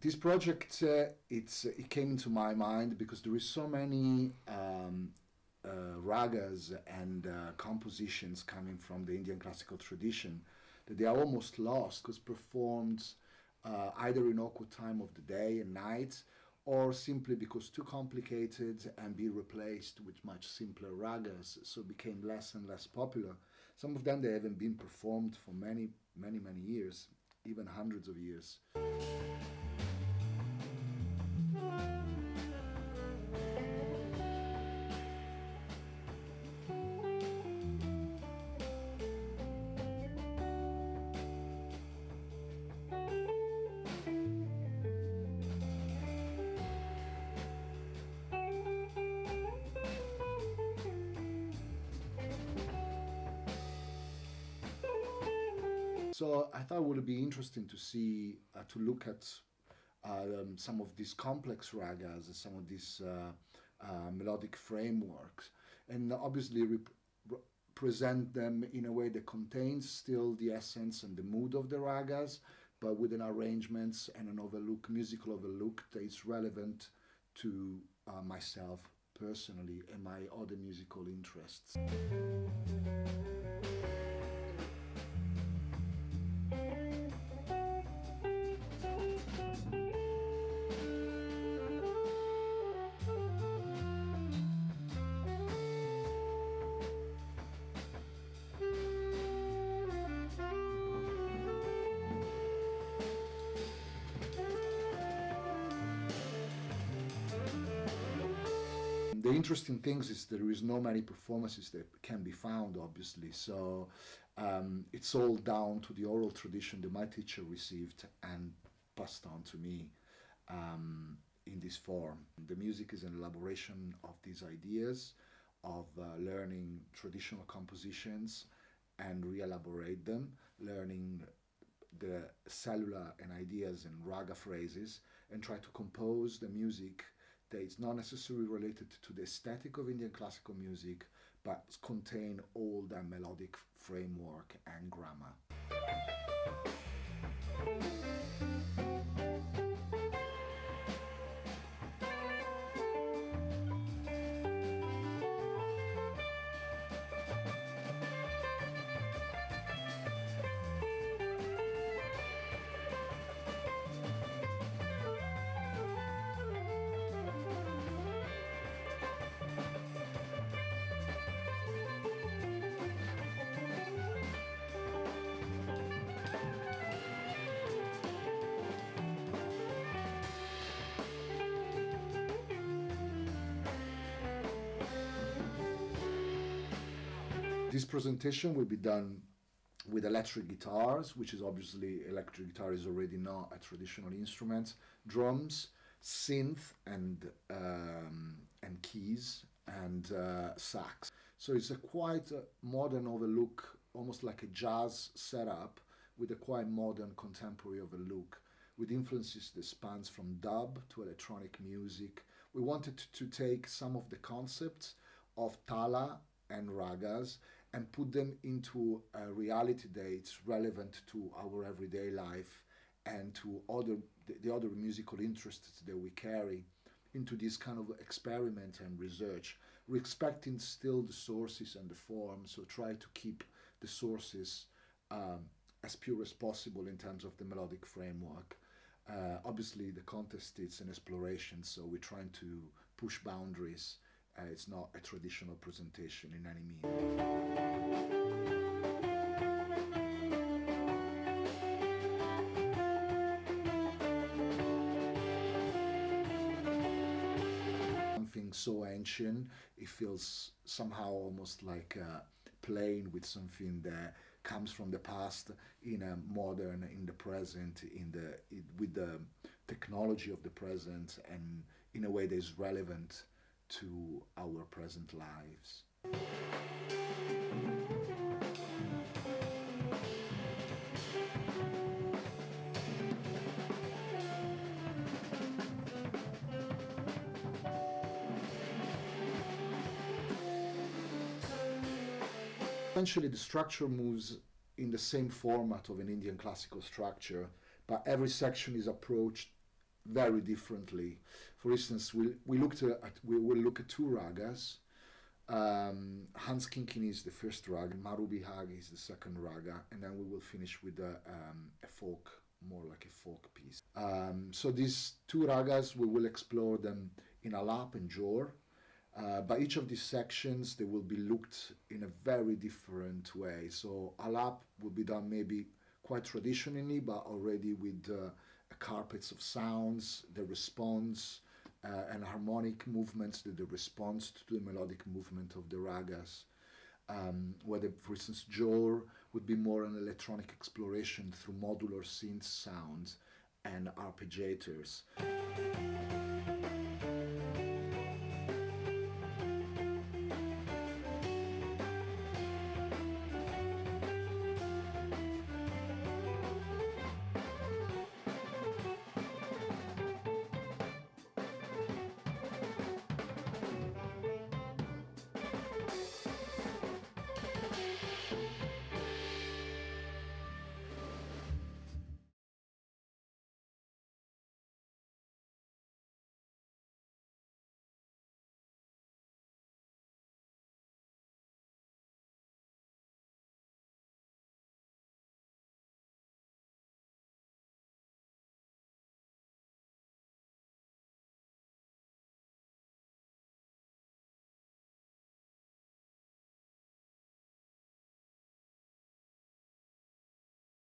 This project, it came into my mind because there is so many ragas and compositions coming from the Indian classical tradition that they are almost lost because performed either in awkward time of the day and night, or simply because too complicated and be replaced with much simpler ragas, so it became less and less popular. Some of them, they haven't been performed for many years, even hundreds of years. So I thought it would be interesting to see, to look at some of these complex ragas, some of these melodic frameworks, and obviously present them in a way that contains still the essence and the mood of the ragas, but with an arrangements and an musical overlook that is relevant to myself personally and my other musical interests. The interesting thing is there is no many performances that can be found, obviously, so it's all down to the oral tradition that my teacher received and passed on to me in this form. The music is an elaboration of these ideas of learning traditional compositions and re-elaborate them, learning the cellular and ideas and raga phrases, and try to compose the music that is not necessarily related to the aesthetic of Indian classical music, but contain all the melodic framework and grammar. This presentation will be done with electric guitars, which is obviously, electric guitar is already not a traditional instrument, drums, synth and keys, and sax. So it's a quite modern overlook, almost like a jazz setup with a quite modern contemporary overlook, with influences that spans from dub to electronic music. We wanted to take some of the concepts of tala and ragas and put them into a reality that's relevant to our everyday life and to the other musical interests that we carry into this kind of experiment and research, respecting still the sources and the form, so try to keep the sources as pure as possible in terms of the melodic framework. Obviously the contest is an exploration, so we're trying to push boundaries. It's not a traditional presentation in any means. Something so ancient, it feels somehow almost like playing with something that comes from the past in a modern, in the present, with the technology of the present, and in a way that is relevant to our present lives. Essentially, the structure moves in the same format of an Indian classical structure, but every section is approached very differently. For instance, we will look at two ragas. Hans Kinkin is the first raga, Maru Bihag is the second raga, and then we will finish with a folk, more like a folk piece. So these two ragas, we will explore them in Alap and Jor. By each of these sections, they will be looked in a very different way. So Alap will be done maybe quite traditionally, but already with carpets of sounds, the response, and harmonic movements, the response to the melodic movement of the ragas. Whether, for instance, Jor would be more an electronic exploration through modular synth sounds and arpeggiators.